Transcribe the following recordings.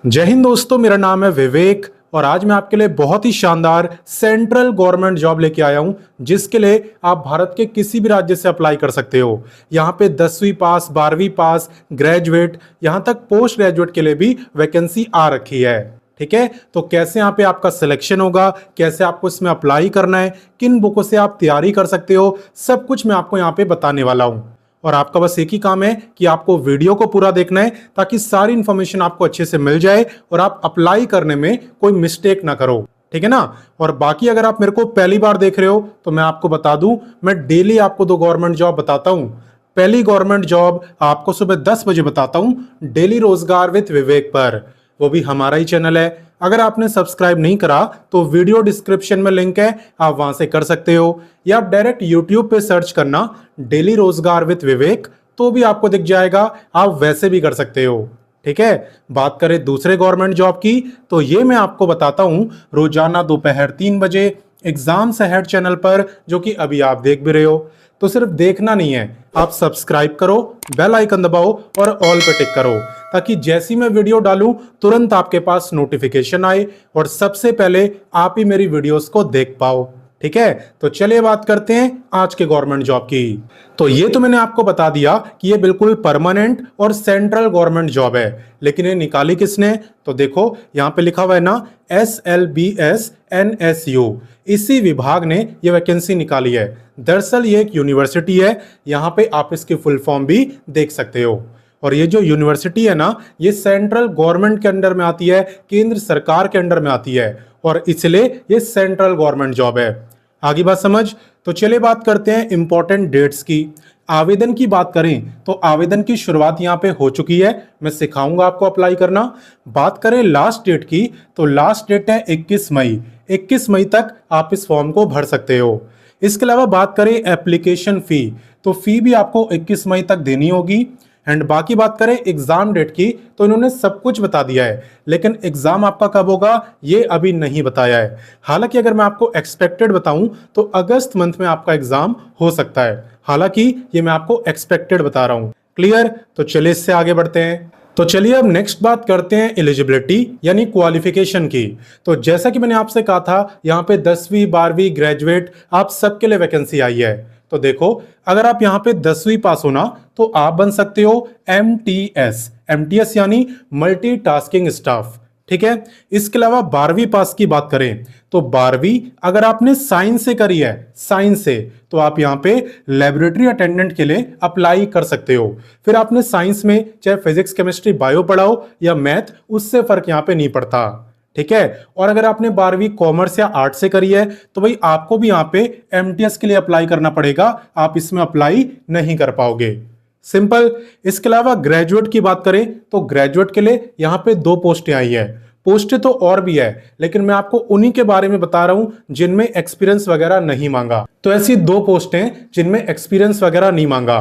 जय हिंद दोस्तों, मेरा नाम है विवेक और आज मैं आपके लिए बहुत ही शानदार सेंट्रल गवर्नमेंट जॉब लेके आया हूं, जिसके लिए आप भारत के किसी भी राज्य से अप्लाई कर सकते हो। यहां पे 10वीं पास, 12वीं पास, ग्रेजुएट, यहां तक पोस्ट ग्रेजुएट के लिए भी वैकेंसी आ रखी है। ठीक है, तो कैसे यहाँ पे आपका सिलेक्शन होगा, कैसे आपको इसमें अप्लाई करना है, किन बुकों से आप तैयारी कर सकते हो, सब कुछ मैं आपको यहाँ पे बताने वाला हूँ। और आपका बस एक ही काम है कि आपको वीडियो को पूरा देखना है ताकि सारी इंफॉर्मेशन आपको अच्छे से मिल जाए और आप अप्लाई करने में कोई मिस्टेक ना करो। ठीक है ना। और बाकी अगर आप मेरे को पहली बार देख रहे हो तो मैं आपको बता दूं, मैं डेली आपको 2 गवर्नमेंट जॉब बताता हूं। पहली गवर्नमेंट जॉब आपको सुबह 10 बजे बताता हूं, डेली रोजगार विद विवेक पर, वो भी हमारा ही चैनल है। अगर आपने सब्सक्राइब नहीं करा तो वीडियो डिस्क्रिप्शन में लिंक है, आप वहां से कर सकते हो, या आप डायरेक्ट यूट्यूब पे सर्च करना डेली रोजगार विद विवेक, तो भी आपको दिख जाएगा, आप वैसे भी कर सकते हो। ठीक है। बात करें दूसरे गवर्नमेंट जॉब की, तो ये मैं आपको बताता हूं रोजाना दोपहर 3 बजे एग्जाम्स अहेड चैनल पर, जो कि अभी आप देख भी रहे हो। तो सिर्फ देखना नहीं है, आप सब्सक्राइब करो, बेल आइकन दबाओ और ऑल पे टिक करो, ताकि जैसी मैं वीडियो डालूं तुरंत आपके पास नोटिफिकेशन आए और सबसे पहले आप ही मेरी वीडियोस को देख पाओ। ठीक है, तो चलिए बात करते हैं आज के गवर्नमेंट जॉब की। तो ये तो मैंने आपको बता दिया कि ये बिल्कुल परमानेंट और सेंट्रल गवर्नमेंट जॉब है, लेकिन ये निकाली किसने? तो देखो यहाँ पे लिखा हुआ है ना, SLBS-NSU, इसी विभाग ने ये वैकेंसी निकाली है। दरअसल ये एक यूनिवर्सिटी है, यहाँ पे आप इसकी फुल फॉर्म भी देख सकते हो। और ये जो यूनिवर्सिटी है ना, ये सेंट्रल गवर्नमेंट के अंडर में आती है, केंद्र सरकार के अंडर में आती है, और इसलिए ये सेंट्रल गवर्नमेंट जॉब है। आगे बात समझ। तो चलिए बात करते हैं इंपॉर्टेंट डेट्स की। आवेदन की बात करें तो आवेदन की शुरुआत यहाँ पे हो चुकी है, मैं सिखाऊंगा आपको अप्लाई करना। बात करें लास्ट डेट की, तो लास्ट डेट है 21 मई। 21 मई तक आप इस फॉर्म को भर सकते हो। इसके अलावा बात करें एप्लीकेशन फी, तो फी भी आपको 21 मई तक देनी होगी। एंड बाकी बात करें एग्जाम डेट की, तो इन्होंने सब कुछ बता दिया है, लेकिन एग्जाम आपका कब होगा ये अभी नहीं बताया है। हालांकि अगर मैं आपको एक्सपेक्टेड बताऊं तो अगस्त मंथ में आपका एग्जाम हो सकता है, हालांकि ये मैं आपको एक्सपेक्टेड बता रहा हूं। क्लियर? तो चलिए इससे आगे बढ़ते हैं। तो चलिए अब नेक्स्ट बात करते हैं एलिजिबिलिटी यानी क्वालिफिकेशन की। तो जैसा कि मैंने आपसे कहा था, यहाँ पे 10वीं 12वीं ग्रेजुएट आप सबके लिए वैकेंसी आई है। तो देखो, अगर आप यहाँ पे 10वीं पास हो ना, तो आप बन सकते हो MTS यानी मल्टीटास्किंग स्टाफ। ठीक है। इसके अलावा 12वीं पास की बात करें तो 12वीं अगर आपने साइंस से करी है, साइंस से, तो आप यहाँ पे लेबोरेटरी अटेंडेंट के लिए अप्लाई कर सकते हो। फिर आपने साइंस में चाहे फिजिक्स केमिस्ट्री बायो पढ़ाओ या मैथ, उससे फर्क यहाँ पे नहीं पड़ता। ठीक है। और अगर आपने 12वीं कॉमर्स या आर्ट से करी है तो भाई आपको भी यहाँ पे MTS के लिए अप्लाई करना पड़ेगा, आप इसमें अप्लाई नहीं कर पाओगे। सिंपल। इसके अलावा ग्रेजुएट की बात करें तो ग्रेजुएट के लिए यहाँ पे 2 पोस्टें आई है। पोस्टें तो और भी है, लेकिन मैं आपको उन्हीं के बारे में बता रहा हूं जिनमें एक्सपीरियंस वगैरह नहीं मांगा। तो ऐसी 2 पोस्टें जिनमें एक्सपीरियंस वगैरह नहीं मांगा।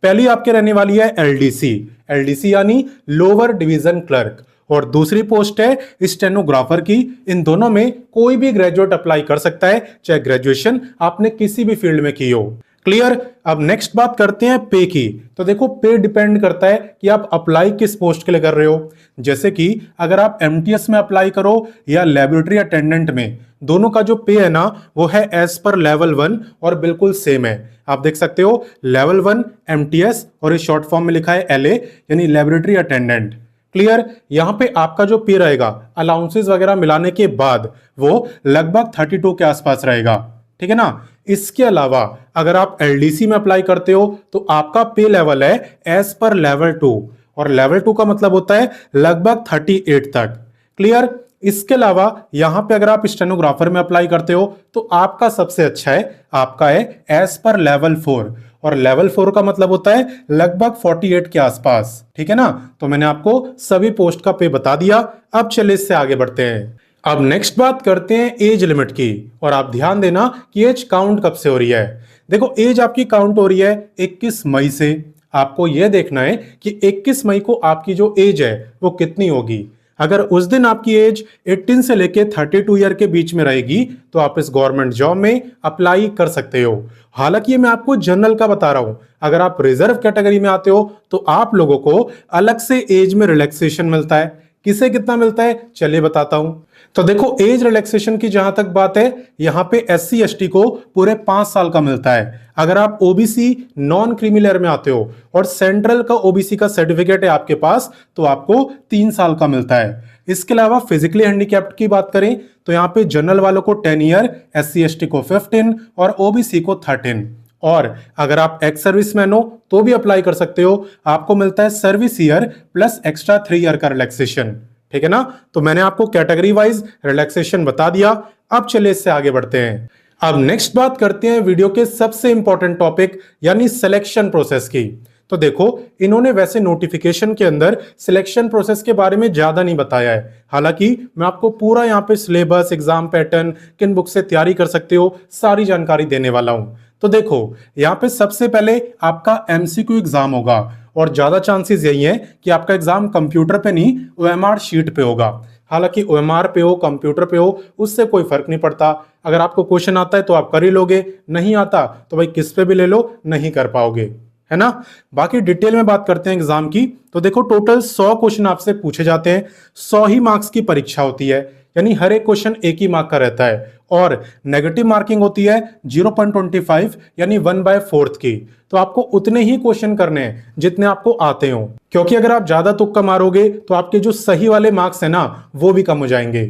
पहली आपके रहने वाली है LDC यानी लोअर डिवीजन क्लर्क, और दूसरी पोस्ट है स्टेनोग्राफर की। इन दोनों में कोई भी ग्रेजुएट अप्लाई कर सकता है, चाहे ग्रेजुएशन आपने किसी भी फील्ड में की हो। क्लियर? अब नेक्स्ट बात करते हैं पे की। तो देखो, पे डिपेंड करता है कि आप अप्लाई किस पोस्ट के लिए कर रहे हो। जैसे कि अगर आप MTS में अप्लाई करो या लेबोरेटरी अटेंडेंट में, दोनों का जो पे है ना, वो है एज पर लेवल 1 और बिल्कुल सेम है। आप देख सकते हो लेवल 1 MTS और इस शॉर्ट फॉर्म में लिखा है LA यानी लेबोरेटरी अटेंडेंट। क्लियर? यहां पे आपका जो पे रहेगा अलाउंसेस वगैरह मिलाने के बाद वो लगभग 32 के आसपास रहेगा। ठीक है ना। इसके अलावा अगर आप LDC में अप्लाई करते हो तो आपका पे लेवल है एज पर लेवल 2, और लेवल 2 का मतलब होता है लगभग 38 तक। क्लियर? इसके अलावा यहां पे अगर आप स्टेनोग्राफर में अप्लाई करते हो तो आपका सबसे अच्छा है, आपका है एज पर लेवल 4, और लेवल 4 का मतलब होता है लगभग 48 के आसपास। ठीक है ना। तो मैंने आपको सभी पोस्ट का पे बता दिया। अब चलिए इससे आगे बढ़ते हैं। अब नेक्स्ट बात करते हैं एज लिमिट की, और आप ध्यान देना कि एज काउंट कब से हो रही है। देखो, एज आपकी काउंट हो रही है 21 मई से। आपको यह देखना है कि 21 मई को आपकी जो एज है वो कितनी होगी। अगर उस दिन आपकी एज 18 से लेके 32 ईयर के बीच में रहेगी तो आप इस गवर्नमेंट जॉब में अप्लाई कर सकते हो। हालांकि ये मैं आपको जनरल का बता रहा हूं, अगर आप रिजर्व कैटेगरी में आते हो तो आप लोगों को अलग से एज में रिलैक्सेशन मिलता है। किसे कितना मिलता है चलिए बताता हूं। तो देखो एज रिलैक्सेशन की जहां तक बात है, यहां पे SC ST को पूरे 5 साल का मिलता है। अगर आप OBC नॉन क्रीमी लेयर में आते हो और सेंट्रल का OBC का सर्टिफिकेट है आपके पास तो आपको 3 साल का मिलता है। इसके अलावा फिजिकली हैंडीकैप्ड की बात करें तो यहाँ पे जनरल वालों को 10 ईयर, SC ST को 15 और OBC को 13। और अगर आप एक्स सर्विसमैन हो तो भी अप्लाई कर सकते हो, आपको मिलता है service year plus extra 3 year का रिलैक्सेशन। ठीक है ना, तो मैंने आपको कैटेगरी वाइज रिलैक्सेशन बता दिया। अब चलिए इससे आगे बढ़ते हैं। अब नेक्स्ट बात करते हैं वीडियो के सबसे इंपॉर्टेंट टॉपिक यानी सिलेक्शन प्रोसेस की। तो देखो इन्होंने वैसे नोटिफिकेशन के अंदर सिलेक्शन प्रोसेस के बारे में ज्यादा नहीं बताया है, हालांकि मैं आपको पूरा यहाँ पे सिलेबस, एग्जाम पैटर्न, किन बुक से तैयारी कर सकते हो, सारी जानकारी देने वाला हूं। तो देखो यहाँ पे सबसे पहले आपका MCQ एग्जाम होगा और ज्यादा चांसेस यही है कि आपका एग्जाम कंप्यूटर पे नहीं OMR शीट पे होगा। हालांकि OMR पे हो, कंप्यूटर पे हो, उससे कोई फर्क नहीं पड़ता। अगर आपको क्वेश्चन आता है तो आप कर ही लोगे, नहीं आता तो भाई किस पे भी ले लो, नहीं कर पाओगे, है ना। बाकी डिटेल में बात करते हैं एग्जाम की। तो देखो टोटल 100 क्वेश्चन आपसे पूछे जाते हैं, 100 ही मार्क्स की परीक्षा होती है, यानी हर एक क्वेश्चन 1 ही मार्क का रहता है। और नेगेटिव मार्किंग होती है 0.25 यानी 1/4 की। तो आपको उतने ही क्वेश्चन करने हैं जितने आपको आते हो, क्योंकि अगर आप ज्यादा तुक्का मारोगे तो आपके जो सही वाले मार्क्स है ना वो भी कम हो जाएंगे।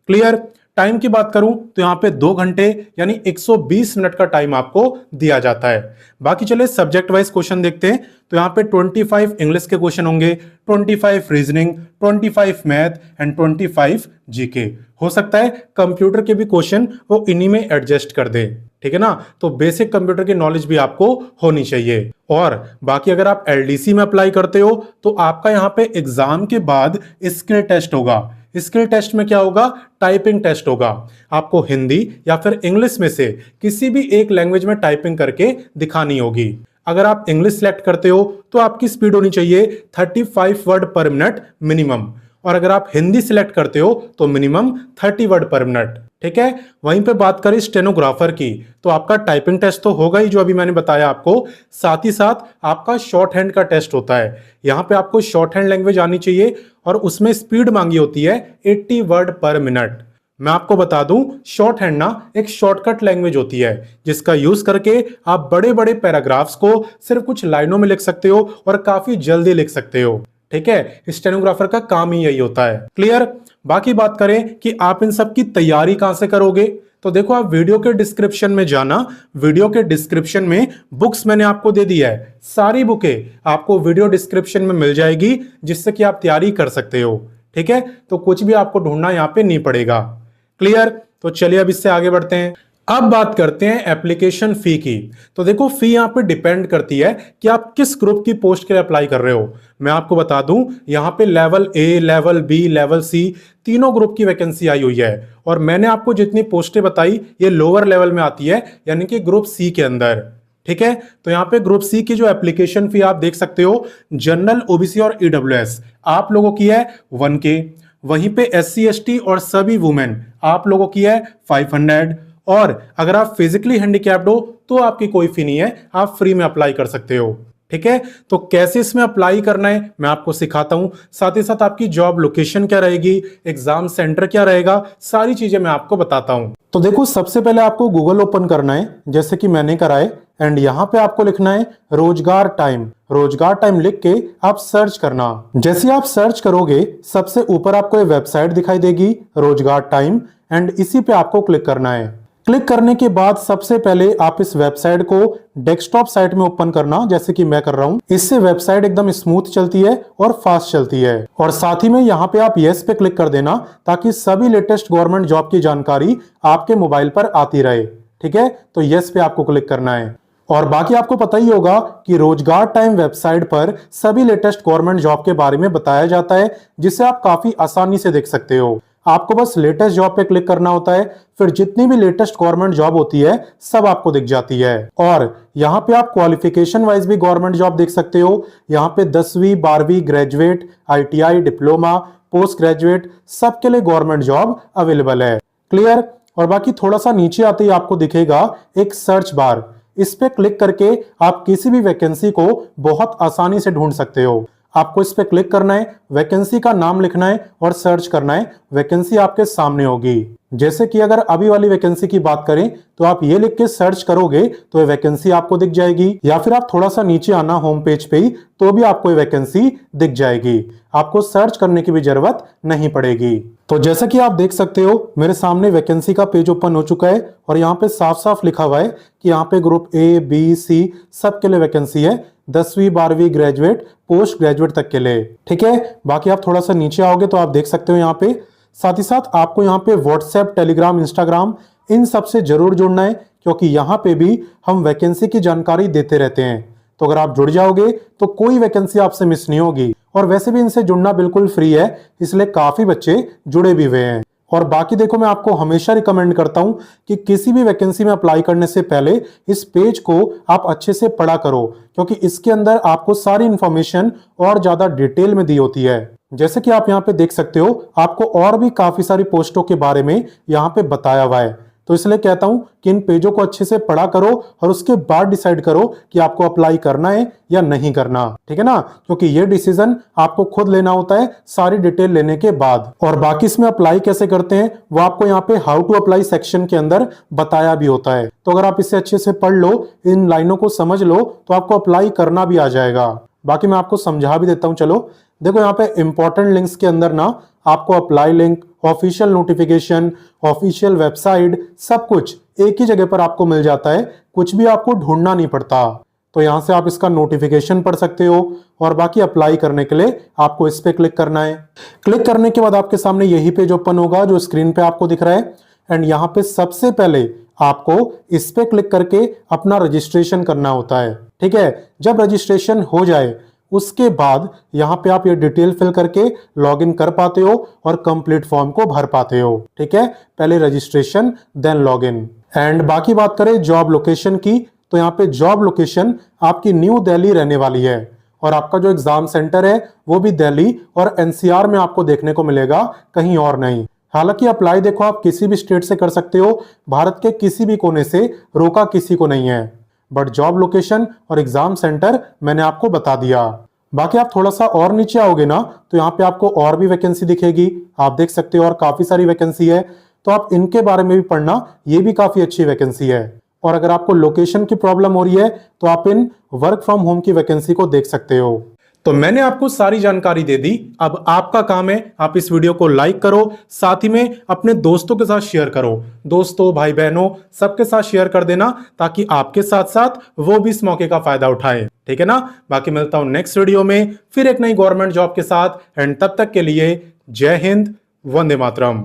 क्लियर। टाइम की बात करूं तो यहां पे 2 घंटे यानी 120 मिनट का टाइम आपको दिया जाता है। बाकी चले सब्जेक्ट वाइज क्वेश्चन देखते हैं। तो यहां पे 25 इंग्लिश के क्वेश्चन होंगे, 25 रीजनिंग, 25 मैथ एंड 25 जीके। हो सकता है कंप्यूटर के भी क्वेश्चन वो इन्हीं में एडजस्ट कर दे, ठीक है ना। तो बेसिक कंप्यूटर की नॉलेज भी आपको होनी चाहिए। और बाकी अगर आप LDC में अप्लाई करते हो तो आपका यहां पे एग्जाम के बाद स्किल टेस्ट होगा। स्किल टेस्ट में क्या होगा, टाइपिंग टेस्ट होगा। आपको हिंदी या फिर इंग्लिश में से किसी भी एक लैंग्वेज में टाइपिंग करके दिखानी होगी। अगर आप इंग्लिश सेलेक्ट करते हो तो आपकी स्पीड होनी चाहिए 35 वर्ड पर मिनट मिनिमम, और अगर आप हिंदी सिलेक्ट करते हो तो मिनिमम 30 वर्ड पर मिनट। ठीक है। वहीं पे बात करें स्टेनोग्राफर की तो आपका टाइपिंग टेस्ट तो होगा ही जो अभी मैंने बताया आपको, साथ ही साथ आपका शॉर्ट हैंड का टेस्ट होता है। यहां पे आपको शॉर्ट हैंड लैंग्वेज आनी चाहिए और उसमें स्पीड मांगी होती है 80 वर्ड पर मिनट। मैं आपको बता दूं शॉर्ट हैंड ना एक शॉर्टकट लैंग्वेज होती है जिसका यूज करके आप बड़े बड़े पैराग्राफ्स को सिर्फ कुछ लाइनों में लिख सकते हो और काफी जल्दी लिख सकते हो। ठीक है, स्टेनोग्राफर का काम ही यही होता है। क्लियर। बाकी बात करें कि आप इन सब की तैयारी कहां से करोगे, तो देखो आप वीडियो के डिस्क्रिप्शन में जाना। वीडियो के डिस्क्रिप्शन में बुक्स मैंने आपको दे दिया है, सारी बुकें आपको वीडियो डिस्क्रिप्शन में मिल जाएगी जिससे कि आप तैयारी कर सकते हो। ठीक है, तो कुछ भी आपको ढूंढना यहां पे नहीं पड़ेगा। क्लियर। तो चलिए अब इससे आगे बढ़ते हैं। अब बात करते हैं एप्लीकेशन फी की। तो देखो फी यहां पे डिपेंड करती है कि आप किस ग्रुप की पोस्ट के लिए अप्लाई कर रहे हो। मैं आपको बता दूं यहां पे level A, level B, level C तीनों ग्रुप की वैकेंसी आई हुई है, और मैंने आपको जितनी पोस्टें बताई ये लोअर लेवल में आती है, यानी कि ग्रुप C के अंदर। ठीक है, तो यहाँ पे ग्रुप C की जो एप्लीकेशन फी आप देख सकते हो, जनरल, OBC और EWS आप लोगों की है 1K। वहीं पे SC ST और सभी वुमेन आप लोगों की है 500। और अगर आप फिजिकली हैंडीकैप्ड हो तो आपकी कोई फी नहीं है, आप फ्री में अप्लाई कर सकते हो। ठीक है, तो कैसे इसमें अप्लाई करना है मैं आपको सिखाता हूं, साथ ही साथ आपकी जॉब लोकेशन क्या रहेगी, एग्जाम सेंटर क्या रहेगा, सारी चीजें मैं आपको बताता हूं। तो देखो सबसे पहले आपको गूगल ओपन करना है जैसे कि मैंने करा है, एंड यहां पे आपको लिखना है रोजगार टाइम। रोजगार टाइम लिख के आप सर्च करना। जैसे आप सर्च करोगे सबसे ऊपर आपको ये वेबसाइट दिखाई देगी रोजगार टाइम, एंड इसी पे आपको क्लिक करना है। क्लिक करने के बाद सबसे पहले आप इस वेबसाइट को डेस्कटॉप साइट में ओपन करना, जैसे कि मैं कर रहा हूं। इससे वेबसाइट एकदम स्मूथ चलती है और फास्ट चलती है। और साथ ही में यहाँ पे आप यस पे क्लिक कर देना ताकि सभी लेटेस्ट गवर्नमेंट जॉब की जानकारी आपके मोबाइल पर आती रहे। ठीक है, तो यस पे आपको क्लिक करना है। और बाकी आपको पता ही होगा कि रोजगार टाइम वेबसाइट पर सभी लेटेस्ट गवर्नमेंट जॉब के बारे में बताया जाता है, जिसे आप काफी आसानी से देख सकते हो। आपको बस लेटेस्ट जॉब पे क्लिक करना होता है, फिर जितनी भी लेटेस्ट गवर्नमेंट जॉब होती है सब आपको दिख जाती है। और यहाँ पे आप क्वालिफिकेशन वाइज भी गवर्नमेंट जॉब देख सकते हो। यहाँ पे 10वीं 12वीं graduate, ITI, diploma, post graduate सबके लिए गवर्नमेंट जॉब अवेलेबल है। क्लियर। और बाकी थोड़ा सा नीचे आते ही आपको दिखेगा एक सर्च बार, इस पे क्लिक करके आप किसी भी वैकेंसी को बहुत आसानी से ढूंढ सकते हो। आपको इस पे क्लिक करना है, वैकेंसी का नाम लिखना है और सर्च करना है। वैकेंसी आपके सामने होगी। जैसे कि अगर अभी वाली वैकेंसी की बात करें तो आप ये लिख के सर्च करोगे तो ये वैकेंसी आपको दिख जाएगी, या फिर आप थोड़ा सा नीचे आना होम पेज पे ही तो भी आपको ये वैकेंसी दिख जाएगी। आपको सर्च करने की भी जरूरत नहीं पड़ेगी। तो जैसा कि आप देख सकते हो मेरे सामने वैकेंसी का पेज ओपन हो चुका है और यहाँ पे साफ साफ लिखा हुआ है कि यहाँ पे ग्रुप ए बी सी सबके लिए वैकेंसी है, 10वीं 12वीं ग्रेजुएट पोस्ट ग्रेजुएट तक के लिए। ठीक है, बाकी आप थोड़ा सा नीचे आओगे तो आप देख सकते हो यहाँ पे। साथ ही साथ आपको यहाँ पे व्हाट्सएप, टेलीग्राम, इंस्टाग्राम इन सब से जरूर जुड़ना है, क्योंकि यहाँ पे भी हम वैकेंसी की जानकारी देते रहते हैं। तो अगर आप जुड़ जाओगे तो कोई वैकेंसी आपसे मिस नहीं होगी। और वैसे भी इनसे जुड़ना बिल्कुल फ्री है, इसलिए काफी बच्चे जुड़े भी हुए हैं। और बाकी देखो, मैं आपको हमेशा रिकमेंड करता हूं कि किसी भी वैकेंसी में अप्लाई करने से पहले इस पेज को आप अच्छे से पढ़ा करो, क्योंकि इसके अंदर आपको सारी इंफॉर्मेशन और ज्यादा डिटेल में दी होती है। जैसे कि आप यहाँ पे देख सकते हो, आपको और भी काफी सारी पोस्टों के बारे में यहाँ पे बताया हुआ है। तो इसलिए कहता हूं कि इन पेजों को अच्छे से पढ़ा करो और उसके बाद डिसाइड करो कि आपको अप्लाई करना है या नहीं करना। ठीक है ना, क्योंकि ये डिसीजन आपको खुद लेना होता है सारी डिटेल लेने के बाद। और बाकी इसमें अप्लाई कैसे करते हैं वो आपको यहाँ पे हाउ टू अप्लाई सेक्शन के अंदर बताया भी होता है। तो अगर आप इसे अच्छे से पढ़ लो, इन लाइनों को समझ लो, तो आपको अप्लाई करना भी आ जाएगा। बाकी मैं आपको समझा भी देता हूं। चलो देखो, यहाँ पे इंपॉर्टेंट लिंक्स के अंदर ना आपको apply link, official notification, official website, सब कुछ एक ही जगह पर आपको मिल जाता है। कुछ भी आपको ढूंढना नहीं पड़ता। तो यहाँ से आप इसका नोटिफिकेशन पढ़ सकते हो। और बाकी अप्लाई करने के लिए आपको इस पे क्लिक करना है। क्लिक करने के बाद आपके सामने यही पेज ओपन होगा जो स्क्रीन पे आपको दिख रहा है। एंड यहाँ पे सबसे पहले आपको इस पे क्लिक करके अपना रजिस्ट्रेशन करना होता है। ठीक है, जब रजिस्ट्रेशन हो जाए उसके बाद यहाँ पे आप ये डिटेल फिल करके लॉगिन कर पाते हो और कंप्लीट फॉर्म को भर पाते हो। ठीक है, पहले रजिस्ट्रेशन देन लॉगिन। एंड बाकी बात करें जॉब लोकेशन की, तो यहाँ पे जॉब लोकेशन आपकी न्यू दिल्ली रहने वाली है और आपका जो एग्जाम सेंटर है वो भी दिल्ली और एनसीआर में आपको देखने को मिलेगा, कहीं और नहीं। हालांकि अप्लाई देखो आप किसी भी स्टेट से कर सकते हो, भारत के किसी भी कोने से रोका किसी को नहीं है। बट जॉब लोकेशन और एग्जाम सेंटर मैंने आपको बता दिया। बाकी आप थोड़ा सा और नीचे आओगे ना तो यहाँ पे आपको और भी वैकेंसी दिखेगी, आप देख सकते हो, और काफी सारी वैकेंसी है। तो आप इनके बारे में भी पढ़ना, ये भी काफी अच्छी वैकेंसी है। और अगर आपको लोकेशन की प्रॉब्लम हो रही है तो आप इन वर्क फ्रॉम होम की वैकेंसी को देख सकते हो। तो मैंने आपको सारी जानकारी दे दी। अब आपका काम है आप इस वीडियो को लाइक करो, साथ ही में अपने दोस्तों के साथ शेयर करो। दोस्तों, भाई बहनों, सबके साथ शेयर कर देना ताकि आपके साथ साथ वो भी इस मौके का फायदा उठाए। ठीक है ना। बाकी मिलता हूं नेक्स्ट वीडियो में फिर एक नई गवर्नमेंट जॉब के साथ। एंड तब तक के लिए जय हिंद, वंदे मातरम।